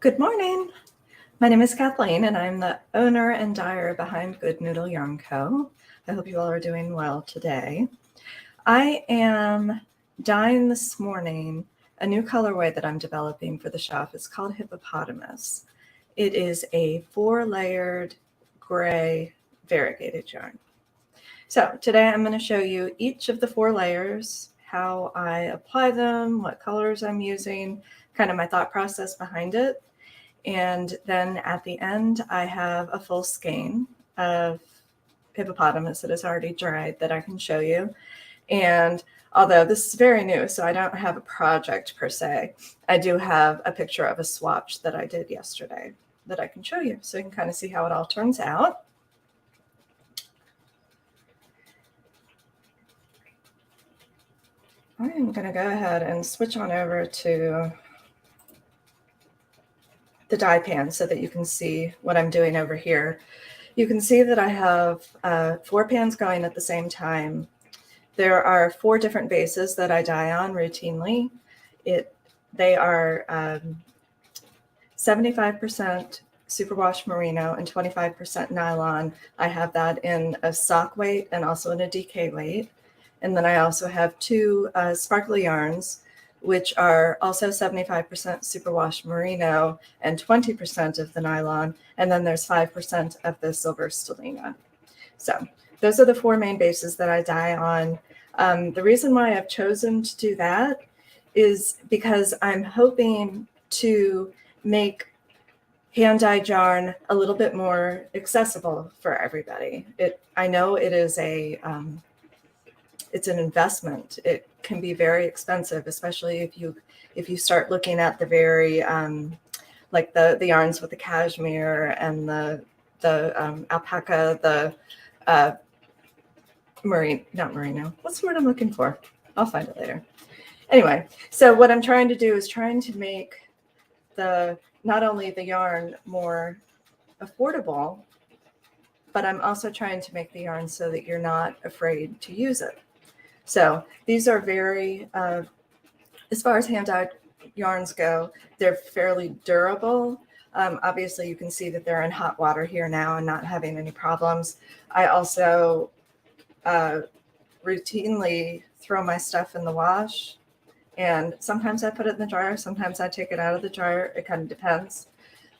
Good morning. My name is Kathleen, and I'm the owner and dyer behind Good Noodle Yarn Co. I hope you all are doing well today. I am dyeing this morning a new colorway that I'm developing for the shop. It's called Hippopotamus. It is a 4-layered gray variegated yarn. So today I'm going to show you each of the 4 layers, how I apply them, what colors I'm using, kind of my thought process behind it. And then at the end, I have a full skein of hippopotamus that is already dried that I can show you. And although this is very new, so I don't have a project per se, I do have a picture of a swatch that I did yesterday that I can show you, so you can kind of see how it all turns out. I'm going to go ahead and switch on over to the dye pan so that you can see what I'm doing over here. You can see that I have 4 pans going at the same time. There are 4 different bases that I dye on routinely. They are 75% superwash merino and 25% nylon. I have that in a sock weight and also in a DK weight. And then I also have 2 sparkly yarns, which are also 75% superwash merino and 20% of the nylon. And then there's 5% of the silver stellina. So those are the 4 main bases that I dye on. The reason why I've chosen to do that is because I'm hoping to make hand-dyed yarn a little bit more accessible for everybody. I know it is it's an investment. It can be very expensive, especially if you start looking at the very like the yarns with the cashmere and the alpaca, the not merino. What's the word I'm looking for? I'll find it later. Anyway, so what I'm trying to do is trying to make not only the yarn more affordable, but I'm also trying to make the yarn so that you're not afraid to use it. So these are very, as far as hand-dyed yarns go, they're fairly durable. Obviously, you can see that they're in hot water here now and not having any problems. I also routinely throw my stuff in the wash, and sometimes I put it in the dryer, sometimes I take it out of the dryer. It kind of depends.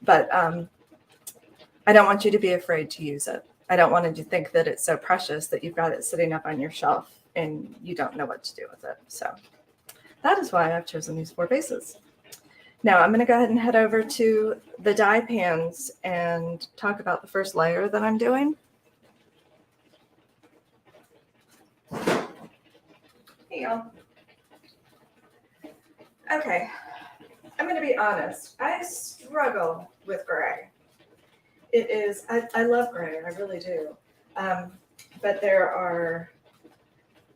But I don't want you to be afraid to use it. I don't want you to think that it's so precious that you've got it sitting up on your shelf and you don't know what to do with it. So that is why I've chosen these 4 bases. Now I'm going to go ahead and head over to the dye pans and talk about the first layer that I'm doing. Hey y'all. Okay, I'm going to be honest. I struggle with gray. It is, I love gray, I really do. But there are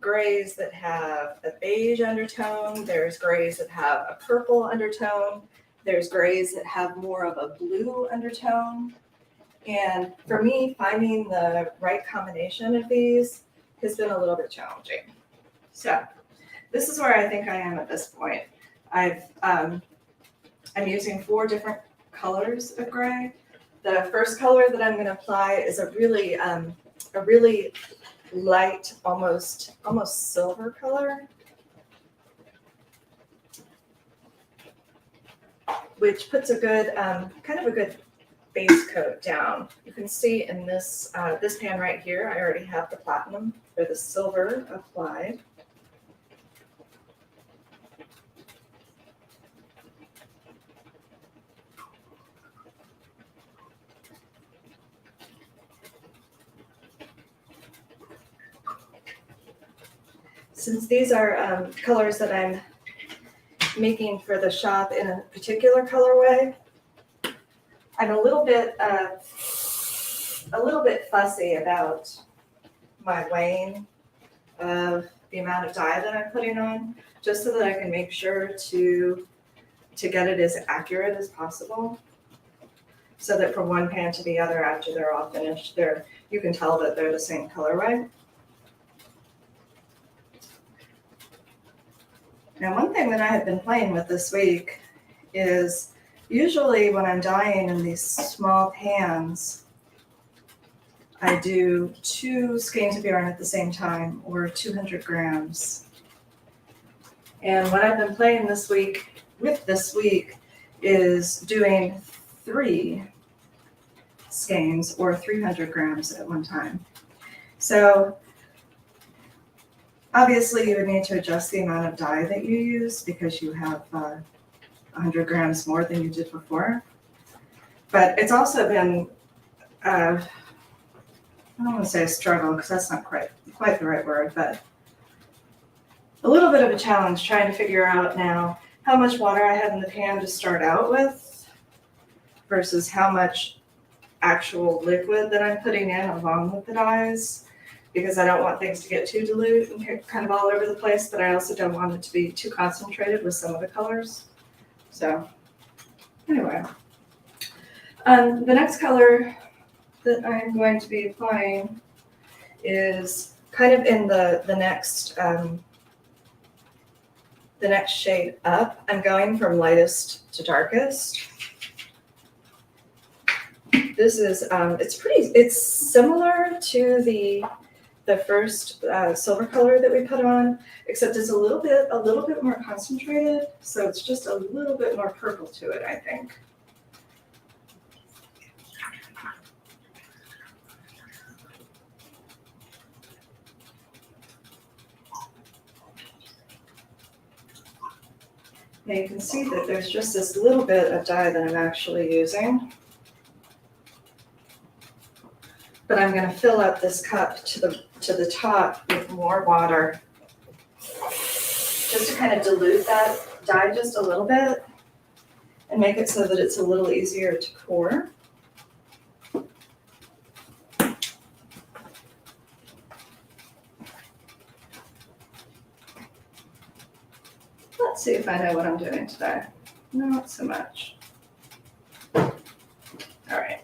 grays that have a beige undertone. There's grays that have a purple undertone. There's grays that have more of a blue undertone. And for me, finding the right combination of these has been a little bit challenging. So this is where I think I am at this point. I'm using 4 different colors of gray. The first color that I'm going to apply is a really light, almost silver color, which puts a good kind of a good base coat down. You can see in this this pan right here, I already have the platinum or the silver applied. Since these are colors that I'm making for the shop in a particular colorway, I'm a little bit fussy about my weighing of the amount of dye that I'm putting on, just so that I can make sure to get it as accurate as possible, so that from one pan to the other after they're all finished, you can tell that they're the same colorway. Now, one thing that I have been playing with this week is Usually when I'm dyeing in these small pans, I do 2 skeins of yarn at the same time, or 200 grams. And what I've been playing this week is doing 3 skeins or 300 grams at one time. So obviously you would need to adjust the amount of dye that you use because you have 100 grams more than you did before. But it's also been, I don't want to say a struggle because that's not quite the right word, but a little bit of a challenge trying to figure out now how much water I have in the pan to start out with versus how much actual liquid that I'm putting in along with the dyes, because I don't want things to get too dilute and kind of all over the place, but I also don't want it to be too concentrated with some of the colors. So anyway, the next color that I'm going to be applying is kind of in the next shade up. I'm going from lightest to darkest. This is it's similar to the first silver color that we put on, except it's a little bit more concentrated, so it's just a little bit more purple to it, I think. Now you can see that there's just this little bit of dye that I'm actually using. But I'm going to fill up this cup to the top with more water just to kind of dilute that dye just a little bit and make it so that it's a little easier to pour. Let's see if I know what I'm doing today. Not so much. All right.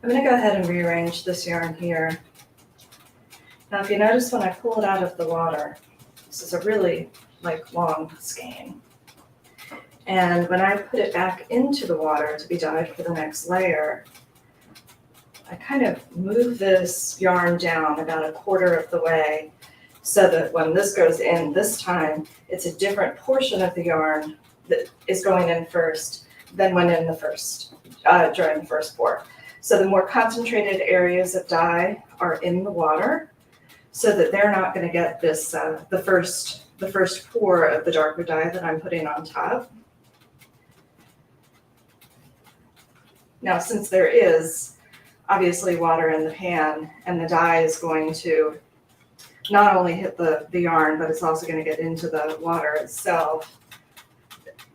I'm going to go ahead and rearrange this yarn here. Now, if you notice when I pull it out of the water, this is a really long skein. And when I put it back into the water to be dyed for the next layer, I kind of move this yarn down about a quarter of the way so that when this goes in this time, it's a different portion of the yarn that is going in first than went in the first, during the first pour. So the more concentrated areas of dye are in the water so that they're not going to get this, the first pour of the darker dye that I'm putting on top. Now, since there is obviously water in the pan and the dye is going to not only hit the yarn, but it's also going to get into the water itself,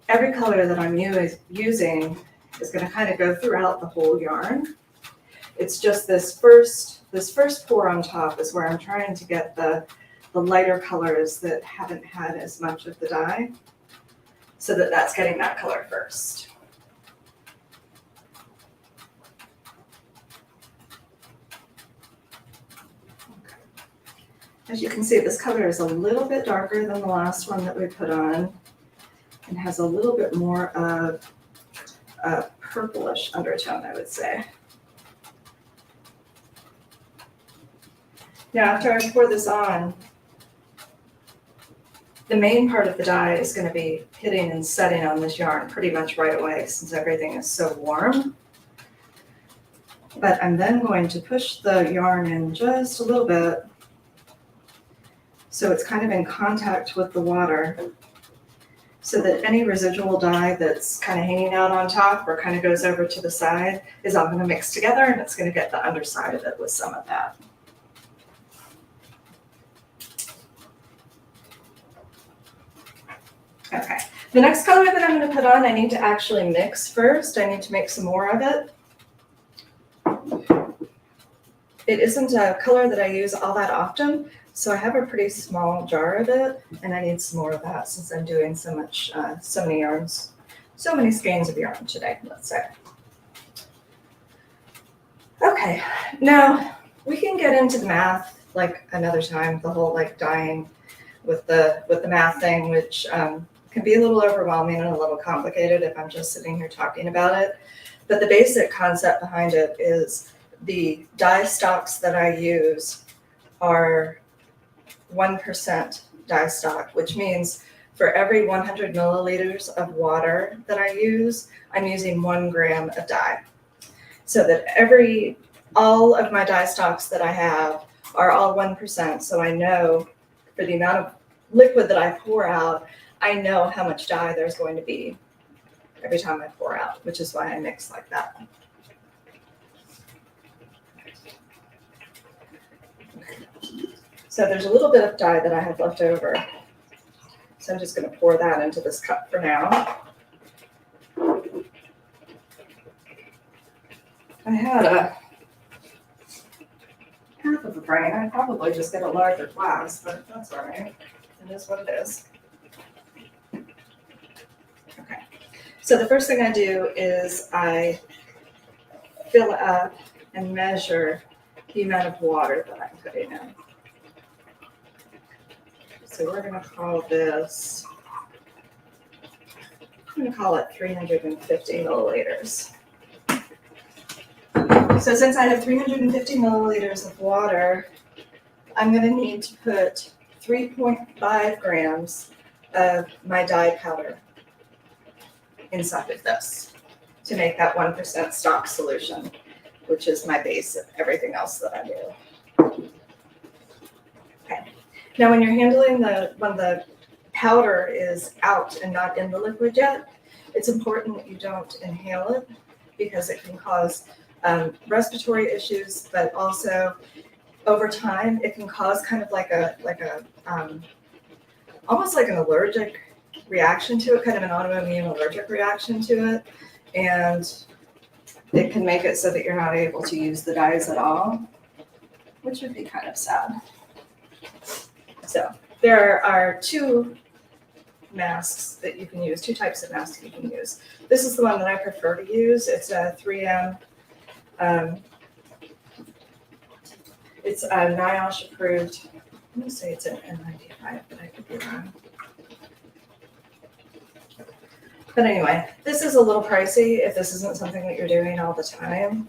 every color that I'm using is going to kind of go throughout the whole yarn. It's just this first pour on top is where I'm trying to get the lighter colors that haven't had as much of the dye, so that that's getting that color first. As you can see, this color is a little bit darker than the last one that we put on and has a little bit more of a purplish undertone, I would say. Now, after I pour this on, the main part of the dye is going to be hitting and setting on this yarn pretty much right away since everything is so warm. But I'm then going to push the yarn in just a little bit so it's kind of in contact with the water so that any residual dye that's kind of hanging out on top or kind of goes over to the side is all going to mix together, and it's going to get the underside of it with some of that. Okay, the next color that I'm going to put on, I need to actually mix first. I need to make some more of it. It isn't a color that I use all that often, so I have a pretty small jar of it, and I need some more of that since I'm doing so many yarns, so many skeins of yarn today, let's say. Okay, now we can get into the math like another time, the whole dyeing with the math thing, which can be a little overwhelming and a little complicated if I'm just sitting here talking about it. But the basic concept behind it is the dye stocks that I use are 1% dye stock, which means for every 100 milliliters of water that I use, I'm using 1 gram of dye. So that all of my dye stocks that I have are all 1%. So I know for the amount of liquid that I pour out, I know how much dye there's going to be every time I pour out, which is why I mix like that. So there's a little bit of dye that I have left over. So I'm just going to pour that into this cup for now. I had a half of a brain. I'd probably just get a larger glass, but that's all right. It is what it is. Okay. So the first thing I do is I fill up and measure the amount of water that I'm putting in. So we're going to call this, I'm going to call it 350 milliliters. So since I have 350 milliliters of water, I'm going to need to put 3.5 grams of my dye powder inside of this to make that 1% stock solution, which is my base of everything else that I do. Okay. Now when you're handling when the powder is out and not in the liquid yet, it's important that you don't inhale it because it can cause respiratory issues, but also over time it can cause kind of like a almost like an allergic reaction to it, kind of an autoimmune allergic reaction to it, and it can make it so that you're not able to use the dyes at all, which would be kind of sad. So there are 2 masks that you can use, 2 types of masks you can use. This is the one that I prefer to use. It's a 3M. It's a NIOSH approved. I'm going to say it's an M95, but I could be wrong. But anyway, this is a little pricey if this isn't something that you're doing all the time.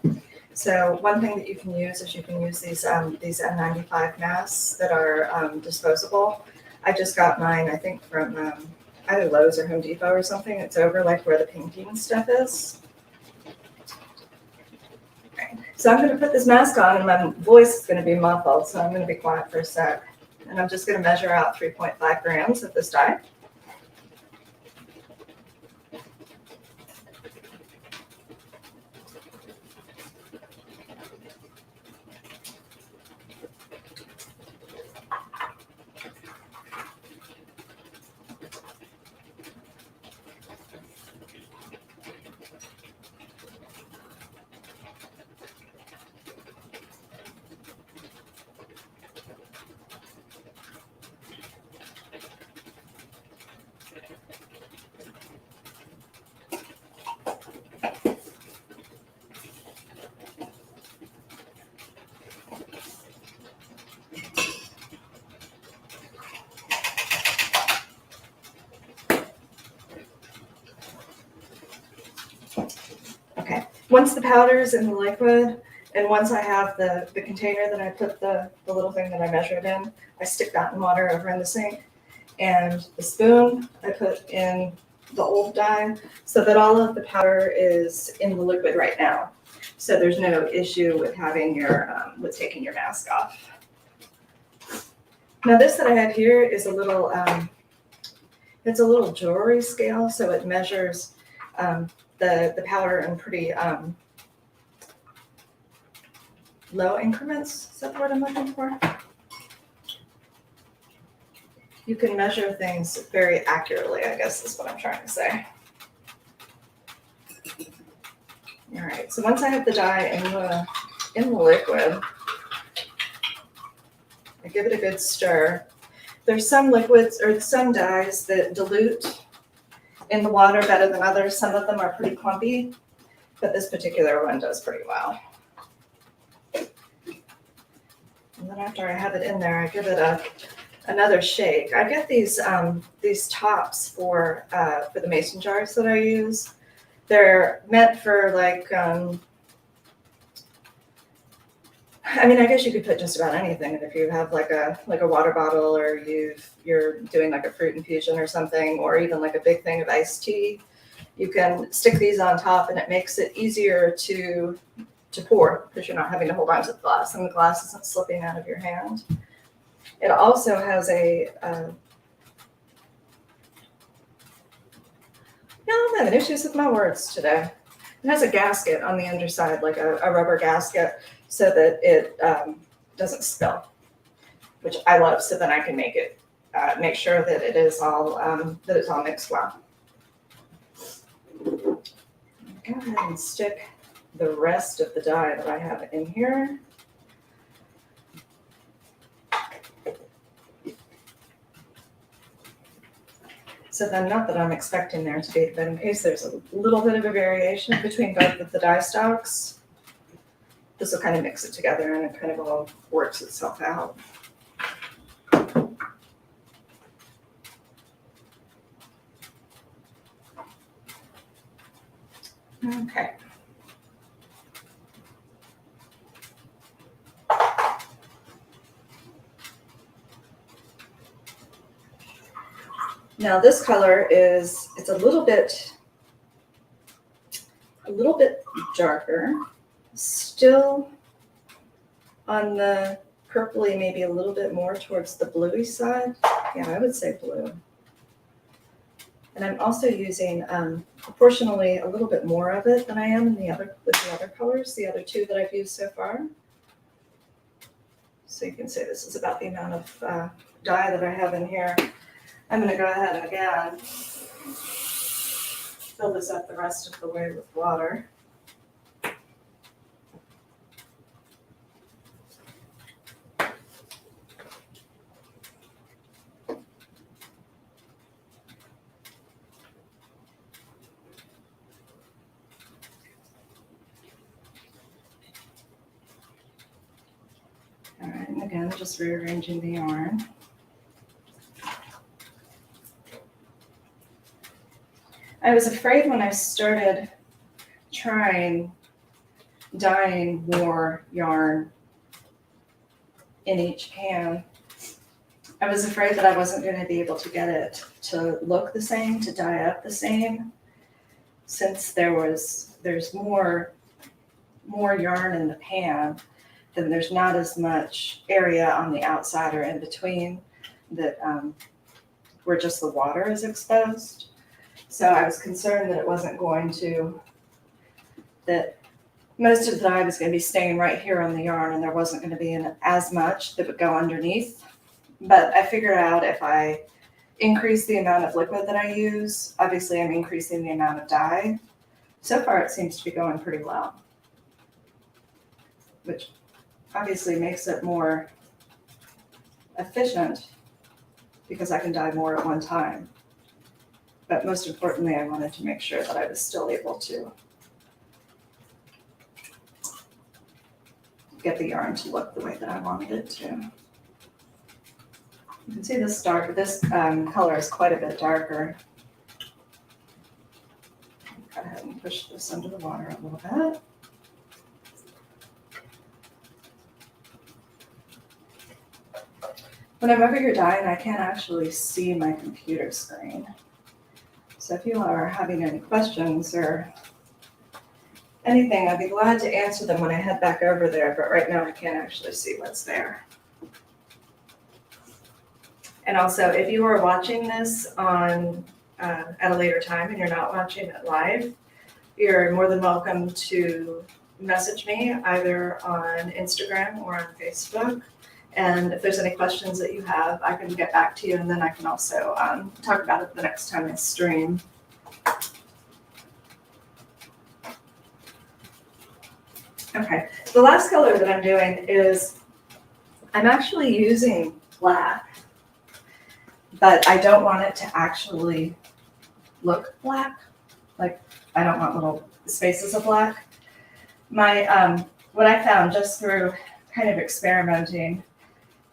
So one thing that you can use is you can use these N95 masks that are disposable. I just got mine, I think, from either Lowe's or Home Depot or something. It's over like where the painting stuff is. Okay. So I'm going to put this mask on and my voice is going to be muffled, so I'm going to be quiet for a sec. And I'm just going to measure out 3.5 grams of this dye. Okay, once the powder is in the liquid, and once I have the container that I put the little thing that I measured in, I stick that in water over in the sink. And the spoon I put in the old dye so that all of the powder is in the liquid right now. So there's no issue with having with taking your mask off. Now this that I have here is a little, it's a little jewelry scale, so it measures the powder in pretty low increments. Is that the word I'm looking for? You can measure things very accurately, I guess is what I'm trying to say. All right, so once I have the dye in the liquid, I give it a good stir. There's some liquids or some dyes that dilute in the water better than others. Some of them are pretty clumpy, but this particular one does pretty well. And then after I have it in there, I give it another shake. I get these tops for the mason jars that I use. They're meant for like, I mean, I guess you could put just about anything. If you have like a water bottle, or you're doing like a fruit infusion or something, or even like a big thing of iced tea, you can stick these on top, and it makes it easier to pour because you're not having to hold on to the glass, and the glass isn't slipping out of your hand. It also has a I'm having issues with my words today. It has a gasket on the underside, like a rubber gasket, so that it doesn't spill, which I love. So then I can make sure that it is all that it's all mixed well. Go ahead and stick the rest of the dye that I have in here. So then, not that I'm expecting there to be, but in case there's a little bit of a variation between both of the dye stocks, this will kind of mix it together and it kind of all works itself out. Okay. Now this color it's a little bit darker, still on the purpley, maybe a little bit more towards the bluey side. Yeah, I would say blue. And I'm also using proportionally a little bit more of it than I am with the other colors, the other two that I've used so far. So you can say this is about the amount of dye that I have in here. I'm going to go ahead and again fill this up the rest of the way with water. All right, and again, just rearranging the yarn. I was afraid when I started trying dyeing more yarn in each pan, I was afraid that I wasn't going to be able to get it to look the same, to dye up the same, since there's more yarn in the pan, then there's not as much area on the outside or in between that where just the water is exposed. So I was concerned that it wasn't going to, that most of the dye was going to be staying right here on the yarn, and there wasn't going to be as much that would go underneath. But I figured out if I increase the amount of liquid that I use, obviously I'm increasing the amount of dye. So far it seems to be going pretty well, which obviously makes it more efficient because I can dye more at one time. But most importantly, I wanted to make sure that I was still able to get the yarn to look the way that I wanted it to. You can see this color is quite a bit darker. Go ahead and push this under the water a little bit. When I'm over here dyeing, I can't actually see my computer screen. So if you are having any questions or anything, I'd be glad to answer them when I head back over there, but right now I can't actually see what's there. And also, if you are watching this on at a later time and you're not watching it live, you're more than welcome to message me either on Instagram or on Facebook. And if there's any questions that you have, I can get back to you, and then I can also talk about it the next time I stream. Okay, the last color that I'm doing is, I'm actually using black, but I don't want it to actually look black. Like, I don't want little spaces of black. What I found just through kind of experimenting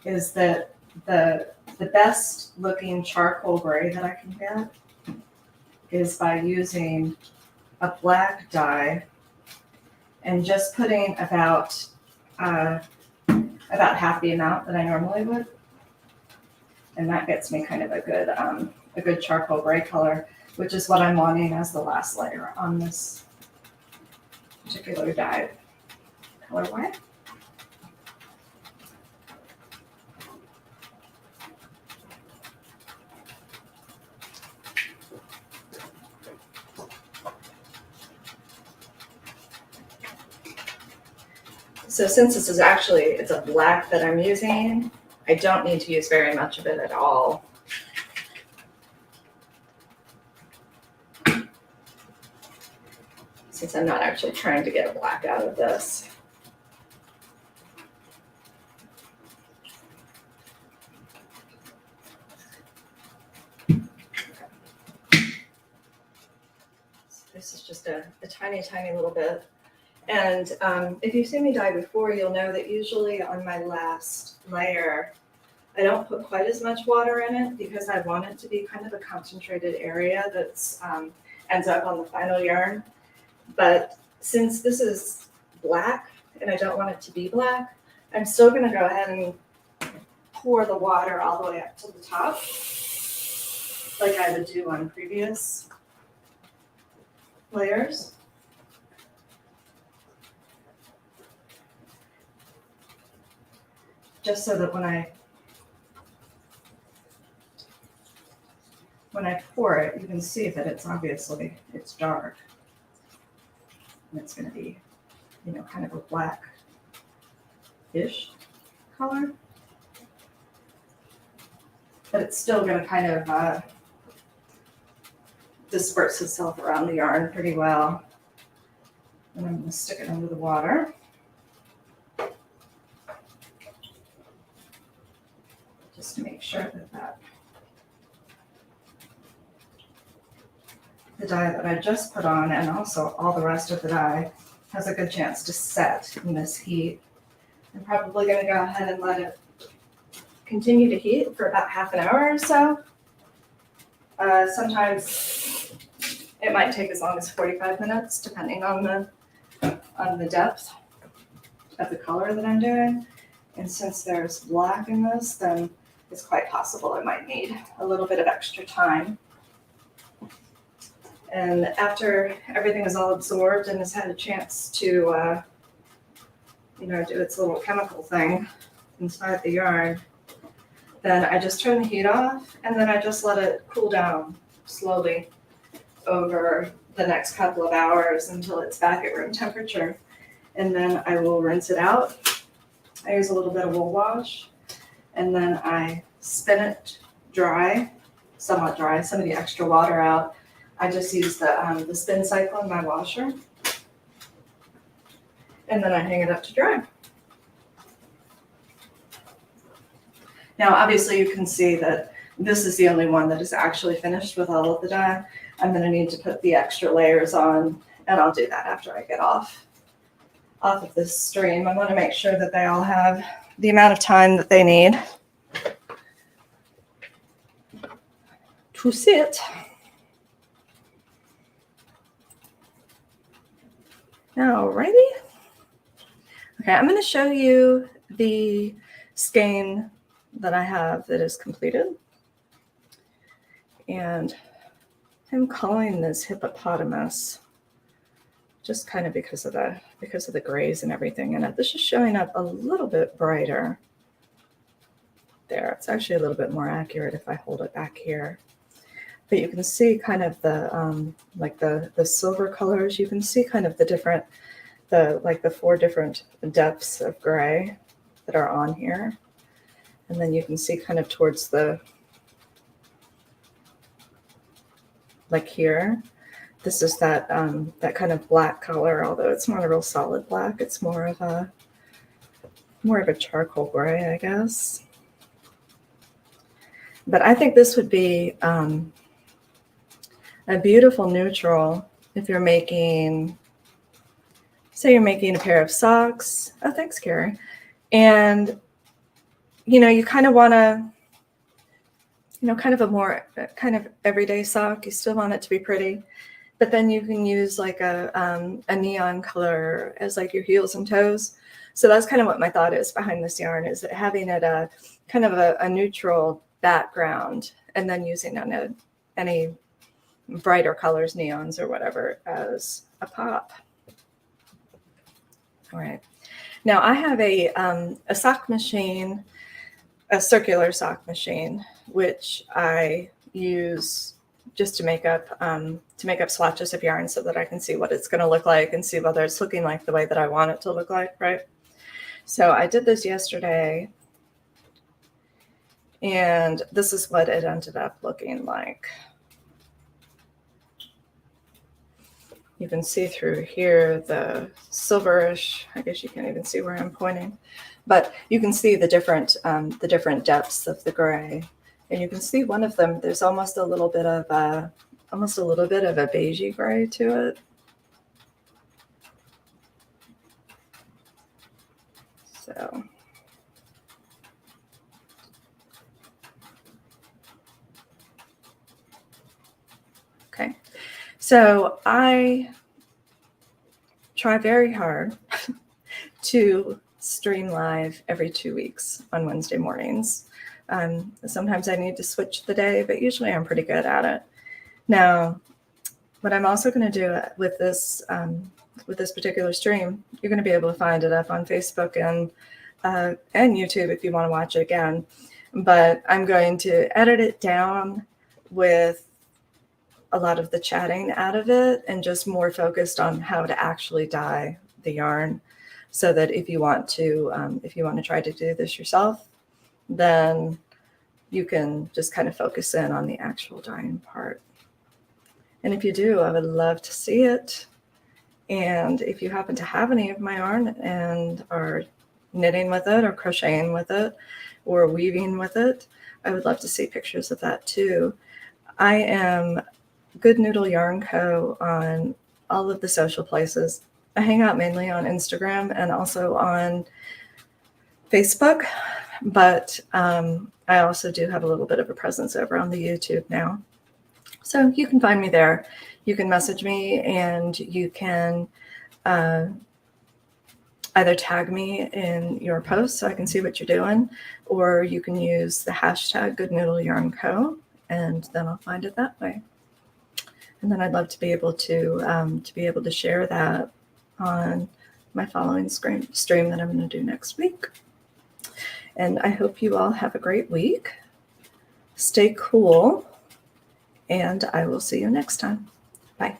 is that the the best looking charcoal gray that I can get is by using a black dye and just putting about half the amount that I normally would. And that gets me kind of a good charcoal gray color, which is what I'm wanting as the last layer on this particular dye colorway. So since this is actually, it's a black that I'm using, I don't need to use very much of it at all. Since I'm not actually trying to get a black out of this. So this is just a tiny, tiny little bit. And if you've seen me dye before, you'll know that usually on my last layer, I don't put quite as much water in it because I want it to be kind of a concentrated area that's ends up on the final yarn. But since this is black and I don't want it to be black, I'm still going to go ahead and pour the water all the way up to the top, like I would do on previous layers. Just so that when I pour it, you can see that it's dark. And it's going to be, you know, kind of a black-ish color. But it's still going to kind of disperse itself around the yarn pretty well. And I'm going to stick it under the water. Just to make sure that the dye that I just put on and also all the rest of the dye has a good chance to set in this heat. I'm probably going to go ahead and let it continue to heat for about half an hour or so. Sometimes it might take as long as 45 minutes depending on the depth of the color that I'm doing. And since there's black in this, then it's quite possible I might need a little bit of extra time. And after everything is all absorbed and has had a chance to, you know, do its little chemical thing inside the yarn, then I just turn the heat off and then I just let it cool down slowly over the next couple of hours until it's back at room temperature. And then I will rinse it out. I use a little bit of wool wash and then I spin it dry, somewhat dry, some of the extra water out. I just use the spin cycle in my washer, and then I hang it up to dry. Now, obviously, you can see that this is the only one that is actually finished with all of the dye. I'm going to need to put the extra layers on, and I'll do that after I get off of this stream. I want to make sure that they all have the amount of time that they need to sit. Alrighty. Okay, I'm going to show you the skein that I have that is completed. And I'm calling this Hippopotamus just kind of because of the grays and everything in it. This is showing up a little bit brighter there. It's actually a little bit more accurate if I hold it back here. But you can see kind of the like the silver colors. You can see kind of the different, the 4 different depths of gray that are on here. And then you can see kind of towards the, like here, this is that that kind of black color, although it's not a real solid black. It's more of a charcoal gray, I guess. But I think this would be a beautiful neutral if you're making, say you're making a pair of socks. Oh, thanks, Carrie. And, you know, you kind of want to kind of a more kind of everyday sock. You still want it to be pretty, but then you can use like a neon color as like your heels and toes. So that's kind of what my thought is behind this yarn, is that having it a kind of a neutral background, and then using any brighter colors, neons or whatever, as a pop. All right. Now I have a sock machine, a circular sock machine, which I use just to make up swatches of yarn so that I can see what it's going to look like and see whether it's looking like the way that I want it to look like, right? So I did this yesterday, and this is what it ended up looking like. You can see through here the silverish, I guess you can't even see where I'm pointing, but you can see the different depths of the gray. And you can see one of them, there's almost a little bit of a beigey gray to it. So okay. So I try very hard to stream live every 2 weeks on Wednesday mornings. Sometimes I need to switch the day, but usually I'm pretty good at it. Now, what I'm also going to do with this particular stream, you're going to be able to find it up on Facebook and YouTube if you want to watch it again. But I'm going to edit it down with a lot of the chatting out of it and just more focused on how to actually dye the yarn, so that if you want to try to do this yourself, then you can just kind of focus in on the actual dyeing part. And if you do, I would love to see it. And if you happen to have any of my yarn and are knitting with it or crocheting with it or weaving with it, I would love to see pictures of that too. I am Good Noodle Yarn Co. on all of the social places. I hang out mainly on Instagram and also on Facebook, but I also do have a little bit of a presence over on the YouTube now. So you can find me there. You can message me, and you can either tag me in your posts so I can see what you're doing, or you can use the hashtag Good Noodle Yarn Co, and then I'll find it that way. And then I'd love to be able to share that on my following stream that I'm going to do next week. And I hope you all have a great week. Stay cool, and I will see you next time. Bye.